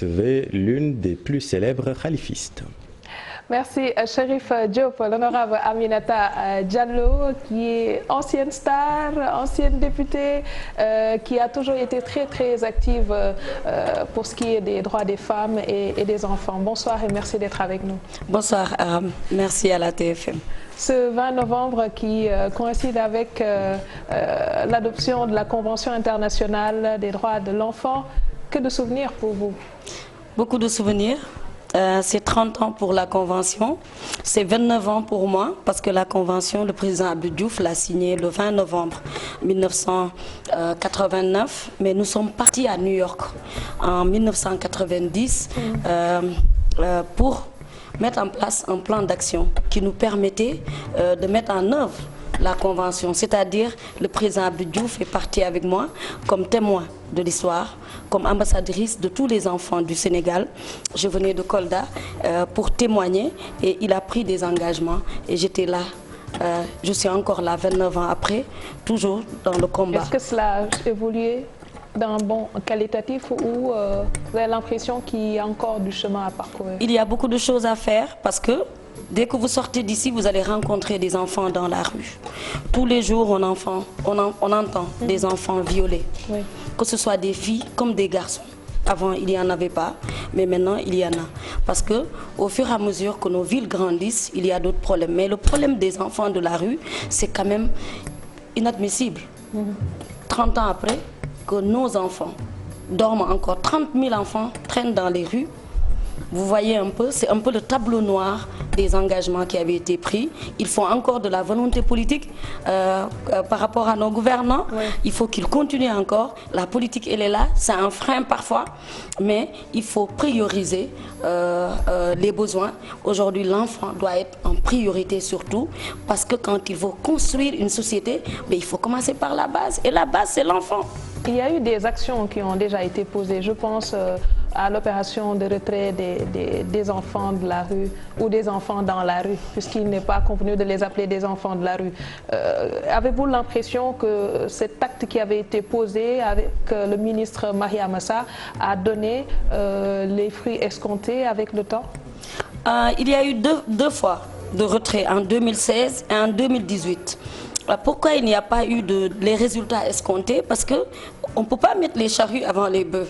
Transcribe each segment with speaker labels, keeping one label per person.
Speaker 1: recevait l'une des plus célèbres khalifistes.
Speaker 2: Merci Chérif Diop, l'honorable Aminata Diallo, qui est ancienne star, ancienne députée, qui a toujours été très active pour ce qui est des droits des femmes et des enfants. Bonsoir et merci d'être avec nous.
Speaker 3: Bonsoir Aram, merci à la TFM.
Speaker 2: Ce 20 novembre qui coïncide avec l'adoption de la Convention internationale des droits de l'enfant, que de souvenirs pour vous?
Speaker 3: Beaucoup de souvenirs. C'est 30 ans pour la Convention, c'est 29 ans pour moi, parce que la Convention, le président Abdou Diouf l'a signée le 20 novembre 1989, mais nous sommes partis à New York en 1990 pour mettre en place un plan d'action qui nous permettait de mettre en œuvre la Convention, c'est-à-dire le président Abdou Diouf est parti avec moi comme témoin de l'histoire, comme ambassadrice de tous les enfants du Sénégal. Je venais de Kolda pour témoigner et il a pris des engagements et j'étais là. Je suis encore là 29 ans après, toujours dans le combat.
Speaker 2: Est-ce que cela a évolué d'un bon qualitatif ou vous avez l'impression qu'il y a encore du chemin à parcourir?
Speaker 3: Il y a beaucoup de choses à faire parce que dès que vous sortez d'ici, vous allez rencontrer des enfants dans la rue. Tous les jours, on entend des enfants violés, que ce soit des filles comme des garçons. Avant, il n'y en avait pas, mais maintenant, il y en a. Parce que, au fur et à mesure que nos villes grandissent, il y a d'autres problèmes. Mais le problème des enfants de la rue, c'est quand même inadmissible. 30 ans après, que nos enfants dorment encore, 30 000 enfants traînent dans les rues. Vous voyez un peu, c'est un peu le tableau noir des engagements qui avaient été pris. Il faut encore de la volonté politique par rapport à nos gouvernants. Il faut qu'ils continuent encore. La politique, elle est là, c'est un frein parfois, mais il faut prioriser les besoins. Aujourd'hui, l'enfant doit être en priorité surtout, parce que quand il faut construire une société, mais il faut commencer par la base. Et la base, c'est l'enfant.
Speaker 2: Il y a eu des actions qui ont déjà été posées. Je pense à l'opération de retrait des enfants de la rue ou des enfants dans la rue, puisqu'il n'est pas convenu de les appeler des enfants de la rue. Avez-vous l'impression que cet acte qui avait été posé avec le ministre Maria Massa a donné les fruits escomptés avec le temps?
Speaker 3: Il y a eu deux fois de retrait, en 2016 et en 2018. Pourquoi il n'y a pas eu les résultats escomptés? Parce qu'on ne peut pas mettre les charrues avant les bœufs.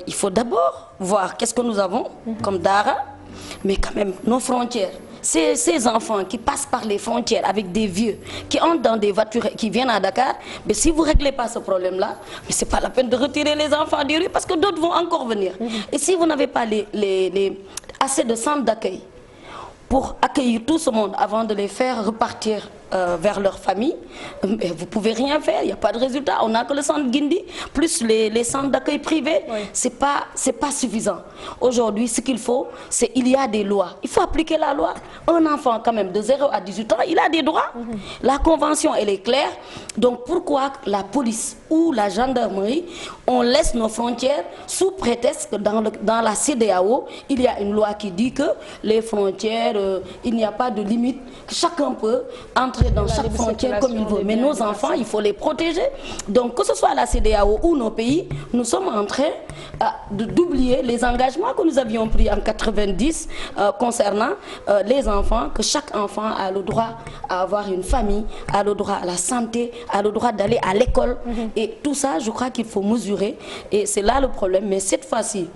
Speaker 3: Il faut d'abord voir qu'est-ce que nous avons comme Dara, mais quand même nos frontières. Ces enfants qui passent par les frontières avec des vieux, qui entrent dans des voitures, qui viennent à Dakar, mais si vous ne réglez pas ce problème-là, ce n'est pas la peine de retirer les enfants des rues parce que d'autres vont encore venir. Et si vous n'avez pas assez de centres d'accueil pour accueillir tout ce monde avant de les faire repartir vers leur famille, vous ne pouvez rien faire, il n'y a pas de résultat. On n'a que le centre Guindi, plus les centres d'accueil privés. C'est pas suffisant. Aujourd'hui, ce qu'il faut, c'est qu'il y a des lois. Il faut appliquer la loi. Un enfant, quand même, de 0 à 18 ans, il a des droits. La convention, elle est claire. Donc, pourquoi la police ou la gendarmerie, on laisse nos frontières sous prétexte que dans la CEDEAO, il y a une loi qui dit que les frontières, il n'y a pas de limite, que chacun peut entrer dans chaque frontière comme il veut. Mais nos enfants, il faut les protéger. Donc, que ce soit la CEDEAO ou nos pays, nous sommes en train d'oublier les engagements que nous avions pris en 90 concernant les enfants, que chaque enfant a le droit à avoir une famille, a le droit à la santé, a le droit d'aller à l'école. Et tout ça, je crois qu'il faut mesurer. Et c'est là le problème. Mais cette fois-ci,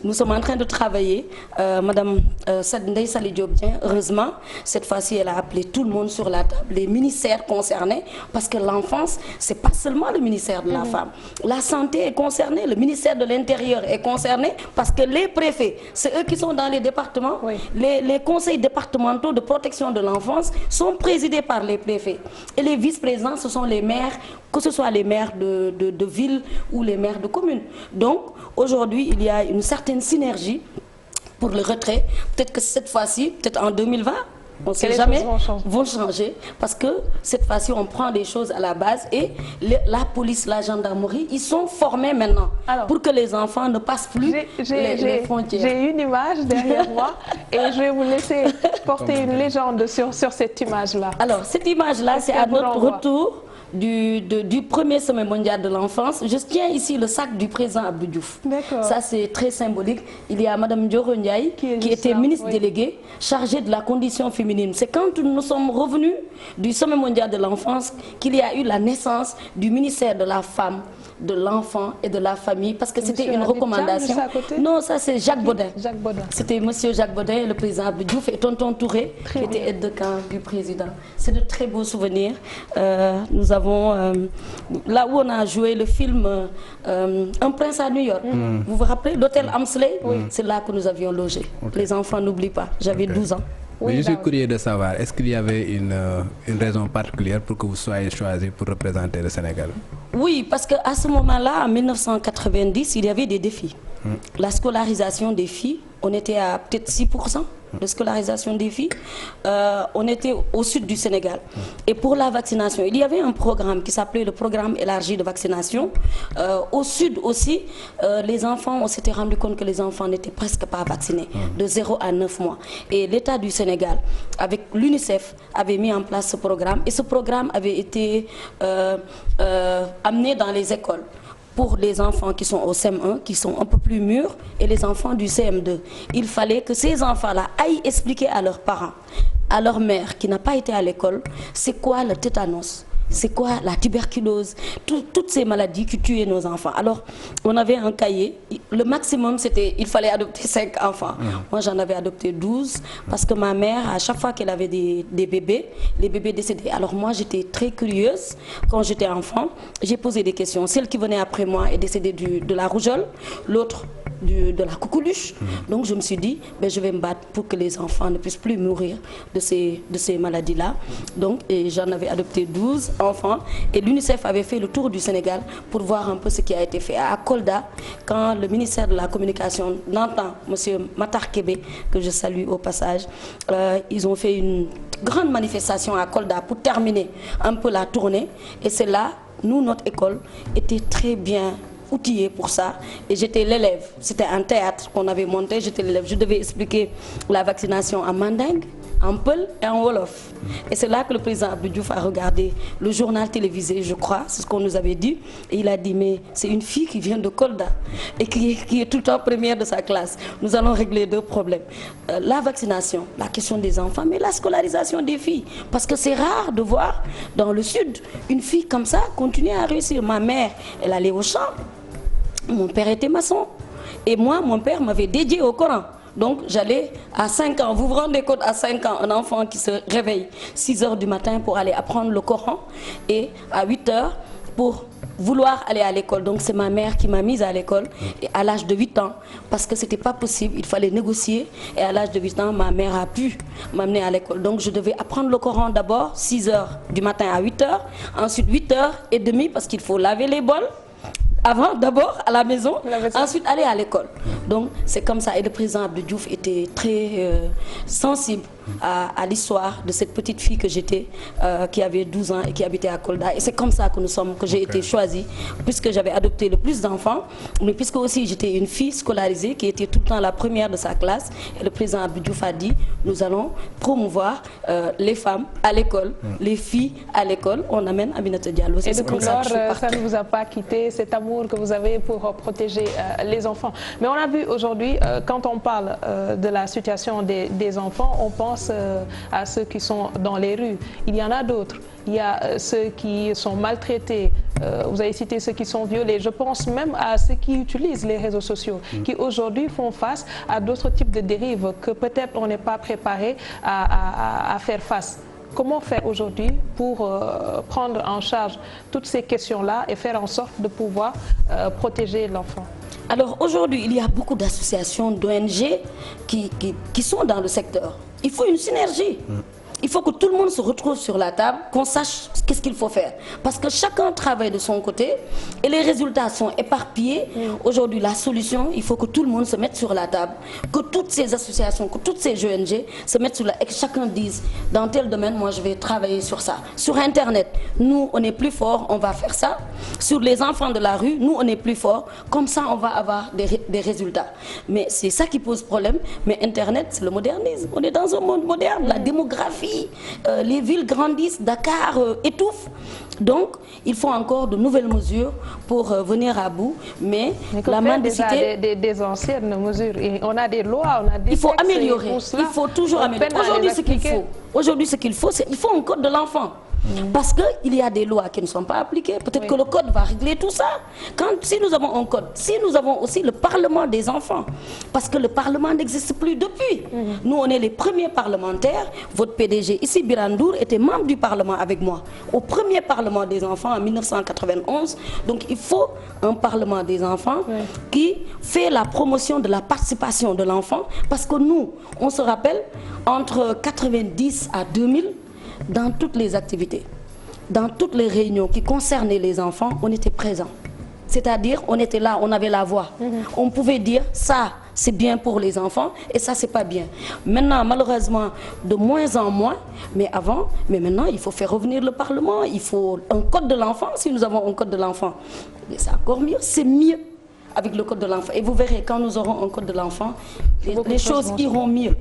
Speaker 3: nous sommes en train de travailler. Madame Ndeye Saly Diop Dieng, heureusement, cette fois-ci, elle a appelé tout le monde sur la table, les ministères concernés, parce que l'enfance, ce n'est pas seulement le ministère de la femme. La santé est concernée, le ministère de l'Intérieur est concerné, parce que les préfets, c'est eux qui sont dans les départements. Les conseils départementaux de protection de l'enfance sont présidés par les préfets. Et les vice-présidents, ce sont les maires, que ce soit les maires de ville ou les maires de communes. Donc, aujourd'hui, il y a une certaine synergie pour le retrait. Peut-être que cette fois-ci, peut-être en 2020, on ne sait jamais, vont changer parce que cette fois-ci, on prend des choses à la base et la police, la gendarmerie, ils sont formés maintenant pour que les enfants ne passent plus les frontières.
Speaker 2: J'ai une image derrière moi et je vais vous laisser porter une légende sur cette image-là.
Speaker 3: Alors, cette image-là, c'est à notre retour du premier sommet mondial de l'enfance. Je tiens ici le sac du président Abdou Diouf. Ça, c'est très symbolique. Il y a Madame Ndioro Ndiaye, qui était ministre déléguée, chargée de la condition féminine. C'est quand nous sommes revenus du sommet mondial de l'enfance qu'il y a eu la naissance du ministère de la femme, de l'enfant et de la famille, parce que c'était une recommandation. Non, ça c'est Jacques Baudin. C'était monsieur Jacques Baudin, le président Abdou Diouf, et tonton Touré, qui était aide de camp du président. C'est de très beaux souvenirs. Nous avons, là où on a joué le film Un prince à New York, vous vous rappelez, l'hôtel Amsley? C'est là que nous avions logé. Les enfants n'oublient pas, j'avais 12 ans.
Speaker 4: Oui, je suis curieux de savoir, est-ce qu'il y avait une raison particulière pour que vous soyez choisi pour représenter le Sénégal?
Speaker 3: Oui, parce qu'à ce moment-là, en 1990, il y avait des défis. La scolarisation des filles, on était à peut-être 6% de scolarisation des filles. On était au sud du Sénégal. Et pour la vaccination, il y avait un programme qui s'appelait le programme élargi de vaccination. Au sud aussi, les enfants, on s'était rendu compte que les enfants n'étaient presque pas vaccinés, de 0 à 9 mois. Et l'État du Sénégal, avec l'UNICEF, avait mis en place ce programme. Et ce programme avait été amené dans les écoles pour les enfants qui sont au CM1, qui sont un peu plus mûrs, et les enfants du CM2. Il fallait que ces enfants-là aillent expliquer à leurs parents, à leur mère qui n'a pas été à l'école, c'est quoi le tétanos, c'est quoi la tuberculose, toutes ces maladies qui tuaient nos enfants. Alors, on avait un cahier, le maximum c'était, il fallait adopter 5 enfants. Moi j'en avais adopté 12, parce que ma mère, à chaque fois qu'elle avait des bébés, les bébés décédaient. Alors moi j'étais très curieuse, quand j'étais enfant, j'ai posé des questions. Celle qui venait après moi est décédée de la rougeole, l'autre de la coqueluche. Donc je me suis dit, ben, je vais me battre pour que les enfants ne puissent plus mourir de ces maladies-là. Donc j'en avais adopté 12 enfants et l'UNICEF avait fait le tour du Sénégal pour voir un peu ce qui a été fait. À Kolda, quand le ministère de la Communication d'antan, M. Matar Kébé, que je salue au passage, ils ont fait une grande manifestation à Kolda pour terminer un peu la tournée. Et c'est là, nous, notre école était très bien outillé pour ça et j'étais l'élève. C'était un théâtre qu'on avait monté, j'étais l'élève. Je devais expliquer la vaccination en mandingue, en peul et en wolof. Et c'est là que le président Abdou Diouf a regardé le journal télévisé, je crois, c'est ce qu'on nous avait dit. Et il a dit, mais c'est une fille qui vient de Kolda et qui est tout le temps première de sa classe. Nous allons régler 2 problèmes. La vaccination, la question des enfants, mais la scolarisation des filles. Parce que c'est rare de voir dans le sud une fille comme ça continuer à réussir. Ma mère, elle allait au champ. Mon père était maçon. Et moi, mon père m'avait dédié au Coran. Donc j'allais à 5 ans, vous vous rendez compte, à 5 ans, un enfant qui se réveille 6 h du matin pour aller apprendre le Coran et à 8 h pour vouloir aller à l'école. Donc c'est ma mère qui m'a mise à l'école et à l'âge de 8 ans, parce que c'était pas possible, il fallait négocier et à l'âge de 8 ans, ma mère a pu m'amener à l'école. Donc je devais apprendre le Coran d'abord, 6 h du matin à 8 h, ensuite 8 h 30 parce qu'il faut laver les bols. Avant, d'abord à la maison, ensuite aller à l'école. Donc c'est comme ça. Et le président Abdou Diouf était très sensible à l'histoire de cette petite fille que j'étais, qui avait 12 ans et qui habitait à Kolda. Et c'est comme ça que j'ai été choisie, puisque j'avais adopté le plus d'enfants, mais puisque aussi j'étais une fille scolarisée qui était tout le temps la première de sa classe. Et le président Abdou Diouf a dit, nous allons promouvoir les femmes à l'école, les filles à l'école. On amène Aminata Diallo.
Speaker 2: Et depuis lors, ça ne vous a pas quitté, cet amour que vous avez pour protéger les enfants. Mais on a vu aujourd'hui, quand on parle de la situation des enfants, on pense à ceux qui sont dans les rues. Il y en a d'autres. Il y a ceux qui sont maltraités. Vous avez cité ceux qui sont violés. Je pense même à ceux qui utilisent les réseaux sociaux, qui aujourd'hui font face à d'autres types de dérives que peut-être on n'est pas préparé à faire face. Comment faire aujourd'hui pour prendre en charge toutes ces questions-là et faire en sorte de pouvoir protéger l'enfant?
Speaker 3: Alors aujourd'hui, il y a beaucoup d'associations, d'ONG qui sont dans le secteur. Il faut une synergie. Il faut que tout le monde se retrouve sur la table, qu'on sache qu'est-ce qu'il faut faire. Parce que chacun travaille de son côté et les résultats sont éparpillés. Aujourd'hui, la solution, il faut que tout le monde se mette sur la table, que toutes ces associations, que toutes ces ONG se mettent sur la table et que chacun dise, dans tel domaine, moi je vais travailler sur ça. Sur Internet, nous on est plus fort, on va faire ça. Sur les enfants de la rue, nous on est plus fort, comme ça on va avoir des résultats. Mais c'est ça qui pose problème. Mais Internet, c'est le modernisme. On est dans un monde moderne, la démographie. Paris, les villes grandissent, Dakar étouffe. Donc, il faut encore de nouvelles mesures pour venir à bout. Mais la mendicité...
Speaker 2: Des anciennes mesures. Et on a des lois, on a des
Speaker 3: il faut
Speaker 2: textes,
Speaker 3: améliorer. Il faut toujours améliorer. Aujourd'hui, ce qu'il faut, c'est il faut un code de l'enfant. Parce qu'il y a des lois qui ne sont pas appliquées. Peut-être que le code va régler tout ça. Si nous avons un code, si nous avons aussi le Parlement des enfants, parce que le Parlement n'existe plus depuis. Nous, on est les premiers parlementaires. Votre PDG, ici, Birandour, était membre du Parlement avec moi. Au premier Parlement des enfants en 1991. Donc, il faut un Parlement des enfants qui fait la promotion de la participation de l'enfant. Parce que nous, on se rappelle, entre 90 à 2000, dans toutes les activités, dans toutes les réunions qui concernaient les enfants, on était présents. C'est-à-dire, on était là, on avait la voix. On pouvait dire, ça, c'est bien pour les enfants et ça, c'est pas bien. Maintenant, malheureusement, de moins en moins, mais maintenant, il faut faire revenir le Parlement, il faut un code de l'enfant. Si nous avons un code de l'enfant, c'est encore mieux, c'est mieux avec le code de l'enfant. Et vous verrez, quand nous aurons un code de l'enfant, les choses iront mieux.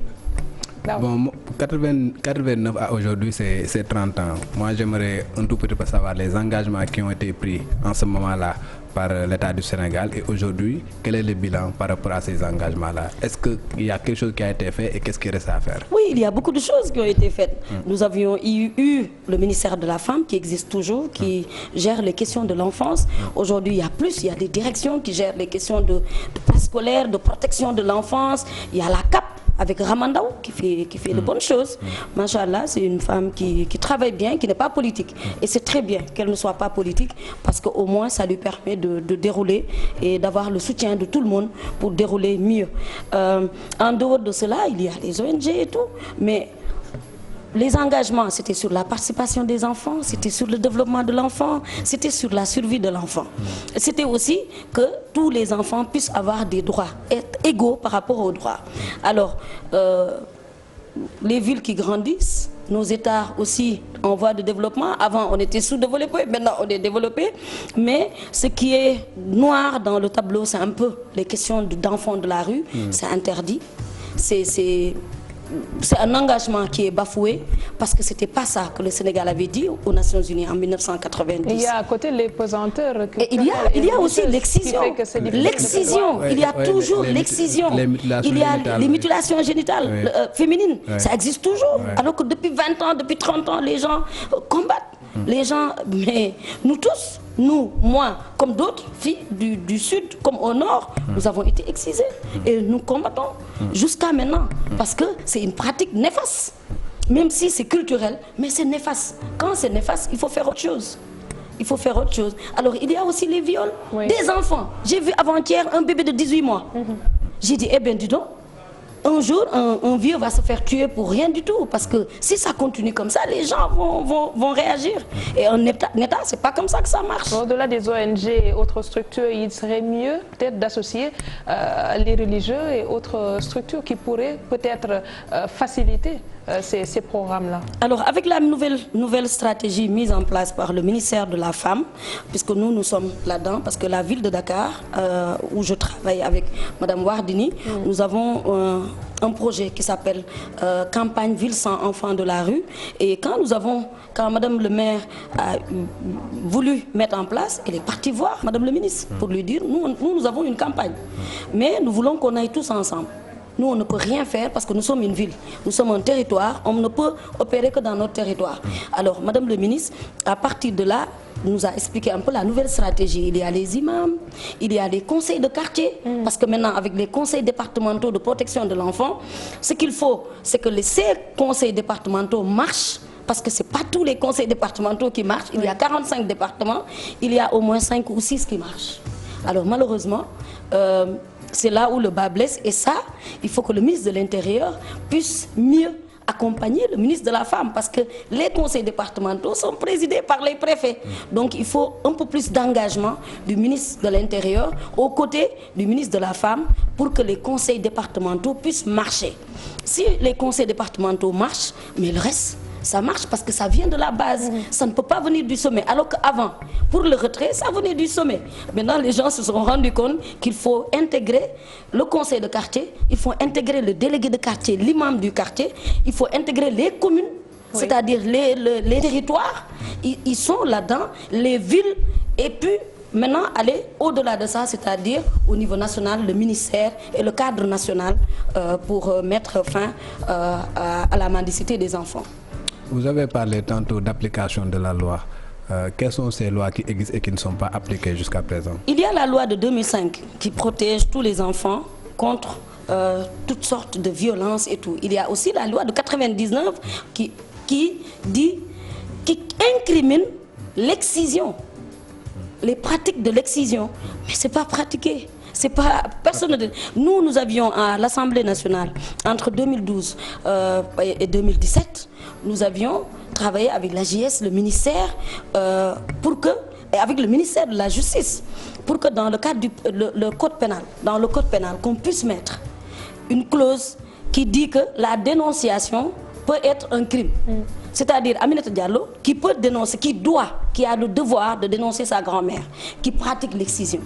Speaker 4: Bon, 89 à aujourd'hui, c'est 30 ans. Moi, j'aimerais un tout petit peu savoir les engagements qui ont été pris en ce moment-là par l'État du Sénégal. Et aujourd'hui, quel est le bilan par rapport à ces engagements-là? Est-ce qu'il y a quelque chose qui a été fait et qu'est-ce qui reste à faire?
Speaker 3: Oui, il y a beaucoup de choses qui ont été faites. Nous avions eu le ministère de la Femme qui existe toujours, qui gère les questions de l'enfance. Aujourd'hui, il y a plus, il y a des directions qui gèrent les questions de préscolaire, de protection de l'enfance. Il y a la CAP avec Ramandaou qui fait de bonnes choses. Machallah, c'est une femme qui travaille bien, qui n'est pas politique. Et c'est très bien qu'elle ne soit pas politique parce qu'au moins ça lui permet de dérouler et d'avoir le soutien de tout le monde pour dérouler mieux. En dehors de cela, il y a les ONG et tout, mais les engagements, c'était sur la participation des enfants, c'était sur le développement de l'enfant, c'était sur la survie de l'enfant. C'était aussi que tous les enfants puissent avoir des droits, être égaux par rapport aux droits. Alors, les villes qui grandissent, nos États aussi en voie de développement. Avant, on était sous-développé, maintenant on est développé. Mais ce qui est noir dans le tableau, c'est un peu les questions d'enfants de la rue. C'est interdit. C'est un engagement qui est bafoué parce que ce n'était pas ça que le Sénégal avait dit aux Nations Unies en 1990.
Speaker 2: Il y a à côté les pesanteurs.
Speaker 3: Et il y a aussi l'excision. L'excision, il y a toujours l'excision. Il y a les mutilations génitales féminines. Ça existe toujours. Alors que depuis 20 ans, depuis 30 ans, les gens combattent. Les gens, mais nous tous, nous, moi, comme d'autres filles du sud, comme au nord, nous avons été excisées. Et nous combattons jusqu'à maintenant. Parce que c'est une pratique néfaste. Même si c'est culturel, mais c'est néfaste. Quand c'est néfaste, il faut faire autre chose. Il faut faire autre chose. Alors, il y a aussi les viols des enfants. J'ai vu avant-hier un bébé de 18 mois. J'ai dit, eh bien, dis donc, un jour, un vieux va se faire tuer pour rien du tout. Parce que si ça continue comme ça, les gens vont réagir. Et un État, c'est pas comme ça que ça marche.
Speaker 2: Au-delà des ONG et autres structures, il serait mieux peut-être d'associer les religieux et autres structures qui pourraient peut-être faciliter ces programmes-là.
Speaker 3: Alors, avec la nouvelle stratégie mise en place par le ministère de la Femme, puisque nous sommes là-dedans, parce que la ville de Dakar, où je travaille avec Mme Wardini, nous avons un projet qui s'appelle Campagne Ville sans enfants de la rue. Et quand Mme le maire a voulu mettre en place, elle est partie voir Mme le ministre pour lui dire, nous avons une campagne, mais nous voulons qu'on aille tous ensemble. Nous, on ne peut rien faire parce que nous sommes une ville. Nous sommes un territoire, on ne peut opérer que dans notre territoire. Alors, Madame le ministre, à partir de là, nous a expliqué un peu la nouvelle stratégie. Il y a les imams, il y a les conseils de quartier, parce que maintenant, avec les conseils départementaux de protection de l'enfant, ce qu'il faut, c'est que ces conseils départementaux marchent, parce que ce n'est pas tous les conseils départementaux qui marchent. Il y a 45 départements, il y a au moins 5 ou 6 qui marchent. Alors, malheureusement, c'est là où le bas blesse, et ça, il faut que le ministre de l'Intérieur puisse mieux accompagner le ministre de la Femme, parce que les conseils départementaux sont présidés par les préfets. Donc il faut un peu plus d'engagement du ministre de l'Intérieur aux côtés du ministre de la Femme pour que les conseils départementaux puissent marcher. Si les conseils départementaux marchent, mais le reste, ça marche parce que ça vient de la base. Ça ne peut pas venir du sommet. Alors qu'avant, pour le retrait, ça venait du sommet. Maintenant, les gens se sont rendus compte qu'il faut intégrer le conseil de quartier, il faut intégrer le délégué de quartier, l'imam du quartier, il faut intégrer les communes C'est-à-dire les territoires, ils sont là-dedans, les villes, et puis maintenant aller au-delà de ça, c'est-à-dire au niveau national, le ministère et le cadre national pour mettre fin à la mendicité des enfants.
Speaker 4: Vous avez parlé tantôt d'application de la loi. Quelles sont ces lois qui existent et qui ne sont pas appliquées jusqu'à présent? Il
Speaker 3: y a la loi de 2005 qui protège tous les enfants contre toutes sortes de violences et tout. Il y a aussi la loi de 99 qui incrimine l'excision, les pratiques de l'excision. Mais ce n'est pas pratiqué. C'est pas, nous avions à l'Assemblée nationale, entre 2012 et 2017, nous avions travaillé avec la JS, le ministère, et avec le ministère de la Justice, pour que dans le cadre du code pénal, qu'on puisse mettre une clause qui dit que la dénonciation peut être un crime. C'est-à-dire Aminata Diallo qui peut dénoncer, qui a le devoir de dénoncer sa grand-mère, qui pratique l'excision.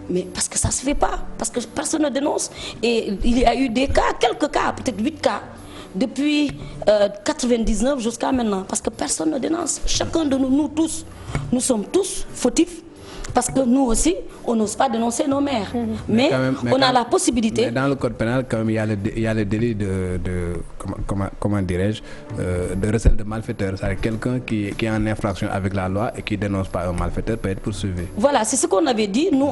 Speaker 3: Mais parce que ça ne se fait pas, parce que personne ne dénonce. Et il y a eu des cas, quelques cas, peut-être 8 cas, depuis 99 jusqu'à maintenant, parce que personne ne dénonce. Chacun de nous tous, nous sommes tous fautifs, parce que nous aussi, on n'ose pas dénoncer nos mères. Mais on a la possibilité...
Speaker 4: Mais dans le code pénal, quand même, il y a le délit comment dirais-je, de recel de malfaiteur. C'est-à-dire quelqu'un qui est en infraction avec la loi et qui ne dénonce pas un malfaiteur peut être poursuivi. Voilà,
Speaker 3: c'est ce qu'on avait dit. Nous,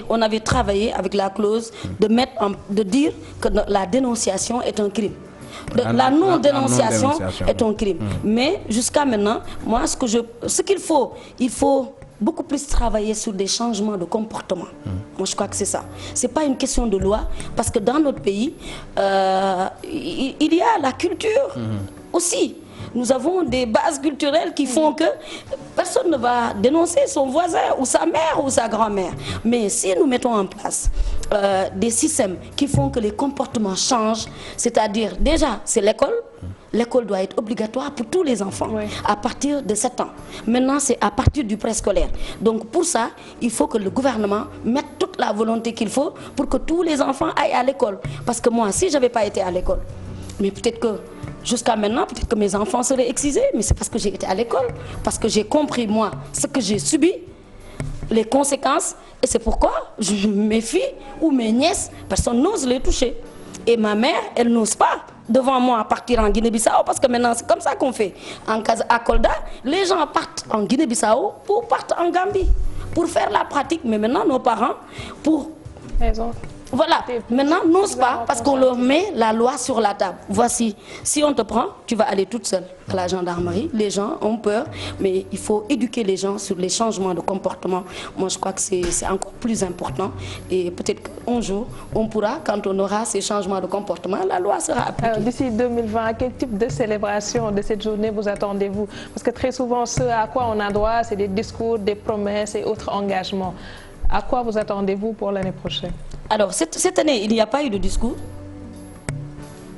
Speaker 3: on avait travaillé avec la clause de dire que la dénonciation est un crime. La non-dénonciation est un crime. Mais jusqu'à maintenant, moi, ce qu'il faut, il faut beaucoup plus travailler sur des changements de comportement. Moi, je crois que c'est ça. Ce n'est pas une question de loi, parce que dans notre pays, il y a la culture aussi. Nous avons des bases culturelles qui font que personne ne va dénoncer son voisin ou sa mère ou sa grand-mère. Mais si nous mettons en place des systèmes qui font que les comportements changent, c'est-à-dire déjà c'est l'école, l'école doit être obligatoire pour tous les enfants à partir de 7 ans. Maintenant c'est à partir du préscolaire. Donc pour ça, il faut que le gouvernement mette toute la volonté qu'il faut pour que tous les enfants aillent à l'école. Parce que moi, si je n'avais pas été à l'école, mais peut-être que jusqu'à maintenant, peut-être que mes enfants seraient excisés, mais c'est parce que j'ai été à l'école, parce que j'ai compris, moi, ce que j'ai subi, les conséquences, et c'est pourquoi mes filles ou mes nièces, personne n'ose les toucher. Et ma mère, elle n'ose pas devant moi partir en Guinée-Bissau, parce que maintenant, c'est comme ça qu'on fait. À Kolda, les gens partent en Guinée-Bissau pour partir en Gambie, pour faire la pratique, mais maintenant, nos parents, pour... Voilà, maintenant, n'ose pas parce qu'on leur met la loi sur la table. Voici, si on te prend, tu vas aller toute seule à la gendarmerie. Les gens ont peur, mais il faut éduquer les gens sur les changements de comportement. Moi, je crois que c'est encore plus important. Et peut-être qu'un jour, on pourra, quand on aura ces changements de comportement, la loi sera appliquée.
Speaker 2: D'ici 2020, quel type de célébration de cette journée vous attendez-vous? Parce que très souvent, ce à quoi on a droit, c'est des discours, des promesses et autres engagements. À quoi vous attendez-vous pour l'année prochaine?
Speaker 3: Alors, cette année, il n'y a pas eu de discours.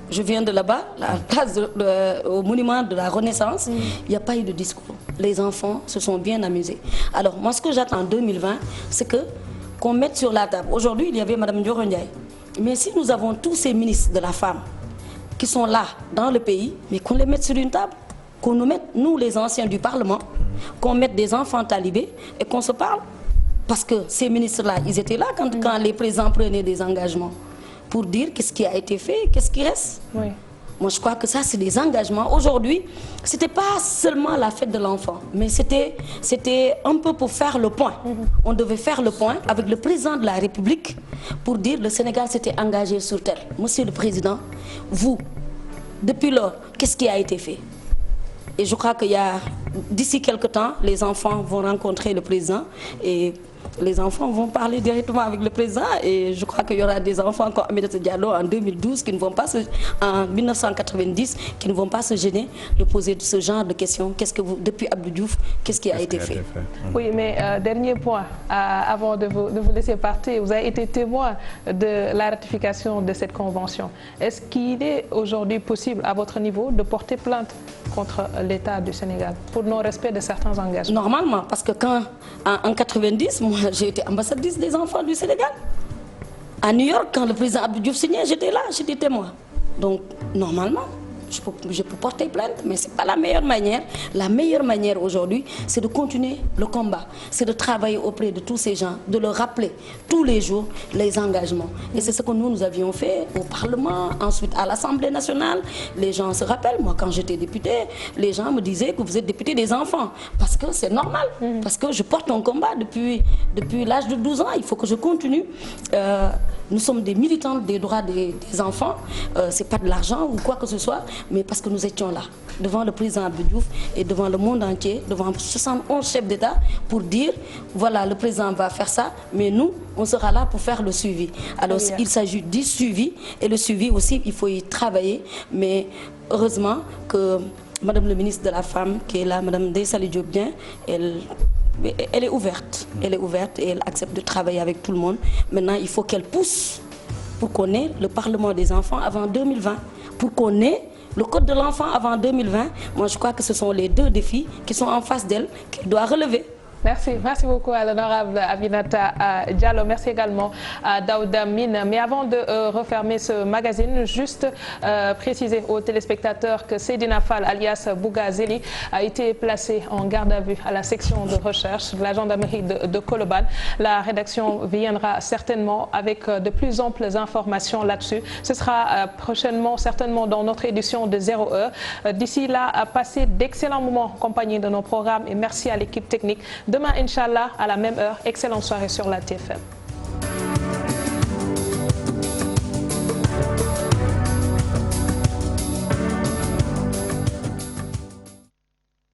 Speaker 3: Je viens de là-bas, au monument de la Renaissance. Il n'y a pas eu de discours. Les enfants se sont bien amusés. Alors, moi, ce que j'attends en 2020, c'est qu'on mette sur la table. Aujourd'hui, il y avait Mme Ndioro Ndiaye. Mais si nous avons tous ces ministres de la femme qui sont là, dans le pays, mais qu'on les mette sur une table, qu'on nous mette, nous, les anciens du Parlement, qu'on mette des enfants talibés et qu'on se parle. Parce que ces ministres-là, ils étaient là quand les présidents prenaient des engagements pour dire qu'est-ce qui a été fait, qu'est-ce qui reste. Moi, je crois que ça, c'est des engagements. Aujourd'hui, ce n'était pas seulement la fête de l'enfant, mais c'était un peu pour faire le point. On devait faire le point avec le président de la République pour dire que le Sénégal s'était engagé sur tel. Monsieur le Président, vous, depuis lors, qu'est-ce qui a été fait? Et je crois qu'il y a, d'ici quelques temps, les enfants vont rencontrer le président et les enfants vont parler directement avec le président. Et je crois qu'il y aura des enfants comme Aminata Diallo en 2012 qui ne vont pas en 1990 qui ne vont pas se gêner de poser ce genre de questions. Qu'est-ce que vous, depuis Abdou Diouf, qu'est-ce qui a été fait?
Speaker 2: Oui, mais dernier point, avant de vous laisser partir, vous avez été témoin de la ratification de cette convention. Est-ce qu'il est aujourd'hui possible, à votre niveau, de porter plainte contre l'État du Sénégal pour non-respect de certains engagements?
Speaker 3: Normalement, parce que quand, en 90, moi j'ai été ambassadrice des enfants du Sénégal. À New York, quand le président Abdou Diouf signait, j'étais là, j'étais témoin. Donc, normalement, je peux porter plainte, mais c'est pas la meilleure manière. La meilleure manière aujourd'hui, c'est de continuer le combat, c'est de travailler auprès de tous ces gens, de leur rappeler tous les jours les engagements. Et c'est ce que nous avions fait au Parlement, ensuite à l'Assemblée nationale. Les gens se rappellent, moi quand j'étais députée, les gens me disaient que vous êtes député des enfants, parce que c'est normal, parce que je porte un combat depuis l'âge de 12 ans, il faut que je continue. Nous sommes des militants des droits des enfants, c'est pas de l'argent ou quoi que ce soit, mais parce que nous étions là, devant le président Abdou Diouf et devant le monde entier, devant 71 chefs d'État, pour dire, voilà, le président va faire ça, mais nous, on sera là pour faire le suivi. Alors, il s'agit du suivi, et le suivi aussi, il faut y travailler, mais heureusement que Madame le ministre de la Femme, qui est là, Madame Ndeye Saly Diop Dieng, elle est ouverte. Elle est ouverte et elle accepte de travailler avec tout le monde. Maintenant, il faut qu'elle pousse pour qu'on ait le Parlement des enfants avant 2020, pour qu'on ait le Code de l'enfant avant 2020. Moi, je crois que ce sont les deux défis qui sont en face d'elle, qu'elle doit relever.
Speaker 2: Merci beaucoup à l'honorable Aminata Diallo. Merci également à Daouda Mine. Mais avant de refermer ce magazine, juste préciser aux téléspectateurs que Seydina Fall, alias Bougazeli, a été placé en garde à vue à la section de recherche de la gendarmerie de Colobane. La rédaction viendra certainement avec de plus amples informations là-dessus. Ce sera prochainement, certainement, dans notre édition de 0 heure. D'ici là, passez d'excellents moments en compagnie de nos programmes et merci à l'équipe technique. Demain, Inch'Allah, à la même heure, excellente soirée sur la TFM.